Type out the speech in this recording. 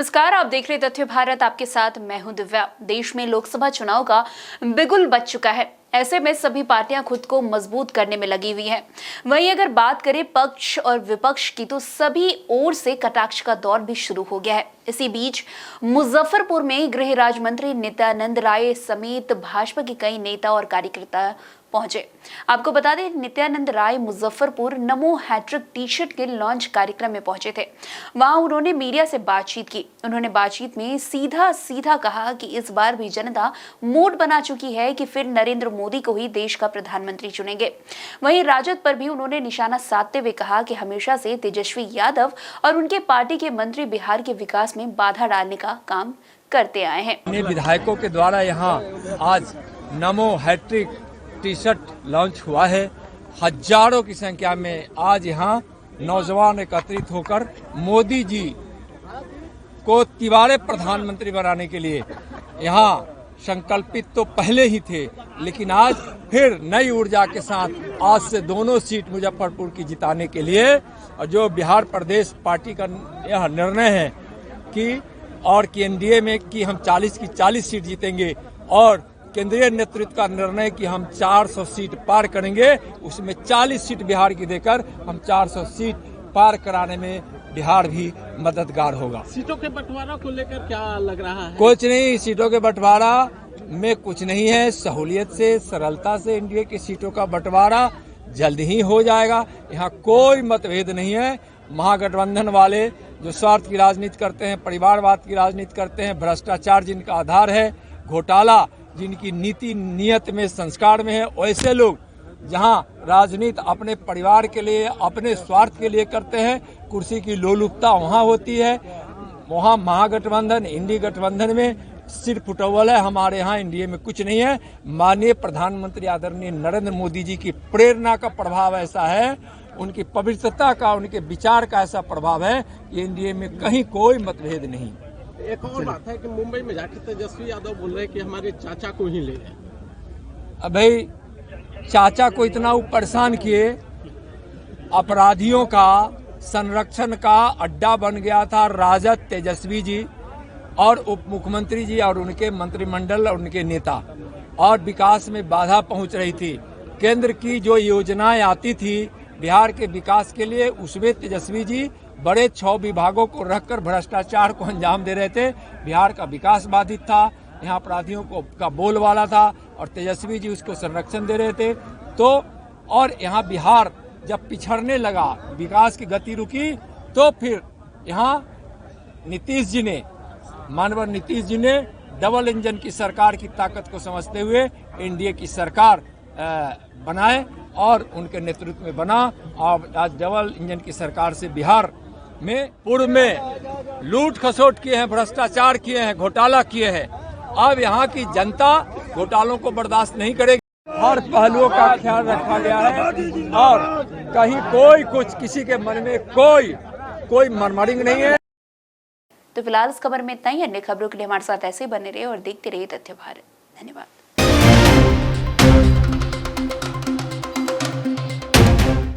नमस्कार, आप देख रहे तथ्य भारत। आपके साथ मैं हूं दिव्या। देश में लोकसभा चुनाव का बिगुल बज चुका है। ऐसे में सभी पार्टियां खुद को मजबूत करने में लगी हुई हैं। वहीं अगर बात करें पक्ष और विपक्ष की, तो सभी ओर से कटाक्ष का दौर भी शुरू हो गया है। इसी बीच मुजफ्फरपुर में गृह राज्य मंत्री नित्यानंद राय समेत भाजपा के कई नेता और कार्यकर्ता पहुंचे। आपको बता दें, नित्यानंद राय मुजफ्फरपुर नमो हैट्रिक टी शर्ट के लॉन्च कार्यक्रम में पहुंचे थे। वहां उन्होंने मीडिया से बातचीत की। उन्होंने बातचीत में सीधा कहा कि इस बार भी जनता मूड बना चुकी है कि फिर नरेंद्र मोदी को ही देश का प्रधानमंत्री चुनेंगे। वहीं राजद पर भी उन्होंने निशाना साधते हुए कहा कि हमेशा से तेजस्वी यादव और उनके पार्टी के मंत्री बिहार के विकास में बाधा डालने का काम करते आए हैं। विधायकों के द्वारा यहाँ आज नमो हैट्रिक टी शर्ट लॉन्च हुआ है। हजारों की संख्या में आज यहाँ नौजवान एकत्रित होकर मोदी जी को तिबारे प्रधानमंत्री बनाने के लिए यहाँ संकल्पित तो पहले ही थे, लेकिन आज फिर नई ऊर्जा के साथ आज से दोनों सीट मुजफ्फरपुर की जिताने के लिए, और जो बिहार प्रदेश पार्टी का यह निर्णय है कि एनडीए में कि हम 40 की 40 सीट जीतेंगे, और केंद्रीय नेतृत्व का निर्णय कि हम 400 सीट पार करेंगे, उसमें 40 सीट बिहार की देकर हम 400 सीट पार कराने में बिहार भी मददगार होगा। सीटों के बंटवारा को लेकर क्या लग रहा है? कुछ नहीं, सीटों के बंटवारा में कुछ नहीं है। सहूलियत से, सरलता से एनडीए की सीटों का बंटवारा जल्द ही हो जाएगा। यहाँ कोई मतभेद नहीं है। महागठबंधन वाले जो स्वार्थ की राजनीति करते हैं, परिवारवाद की राजनीति करते हैं, भ्रष्टाचार जिनका आधार है, घोटाला जिनकी नीति नियत में, संस्कार में है, वैसे लोग जहां राजनीति अपने परिवार के लिए, अपने स्वार्थ के लिए करते हैं, कुर्सी की लोलुपता वहां होती है। वहां महागठबंधन, इंडी गठबंधन में सिर्फ फुटबॉल है। हमारे यहाँ एनडीए में कुछ नहीं है। माननीय प्रधानमंत्री आदरणीय नरेंद्र मोदी जी की प्रेरणा का प्रभाव ऐसा है, उनकी पवित्रता का, उनके विचार का ऐसा प्रभाव है कि एनडीए में कहीं कोई मतभेद नहीं। एक और बात है कि मुंबई में जाकर तेजस्वी यादव बोल रहे हैं कि हमारे चाचा को ही ले जाए। अब भाई चाचा को इतना परेशान किए, अपराधियों का संरक्षण का अड्डा बन गया था राजद, तेजस्वी जी और उप मुख्यमंत्री जी और उनके मंत्रिमंडल और उनके नेता, और विकास में बाधा पहुंच रही थी। केंद्र की जो योजनाएं आती थी बिहार के विकास के लिए, उसमें तेजस्वी जी बड़े 6 विभागों को रखकर भ्रष्टाचार को अंजाम दे रहे थे। बिहार का विकास बाधित था, यहाँ अपराधियों का बोलबाला था, और तेजस्वी जी उसको संरक्षण दे रहे थे। तो और यहाँ बिहार जब पिछड़ने लगा, विकास की गति रुकी, तो फिर यहाँ नीतीश जी ने, माननीय नीतीश जी ने डबल इंजन की सरकार की ताकत को समझते हुए एनडीए की सरकार बनाए, और उनके नेतृत्व में बना। और आज डबल इंजन की सरकार से बिहार में पूर्व में लूट खसोट किए हैं, भ्रष्टाचार किए हैं, घोटाला किए हैं। अब यहाँ की जनता घोटालों को बर्दाश्त नहीं करेगी। हर पहलुओं का ख्याल रखा गया है, और कहीं कोई कुछ किसी के मन में कोई मरमरिंग नहीं है। तो फिलहाल इस खबर में इतना ही। अन्य खबरों के लिए हमारे साथ ऐसे बने रहे और देखते रहिए तथ्य भारत। धन्यवाद।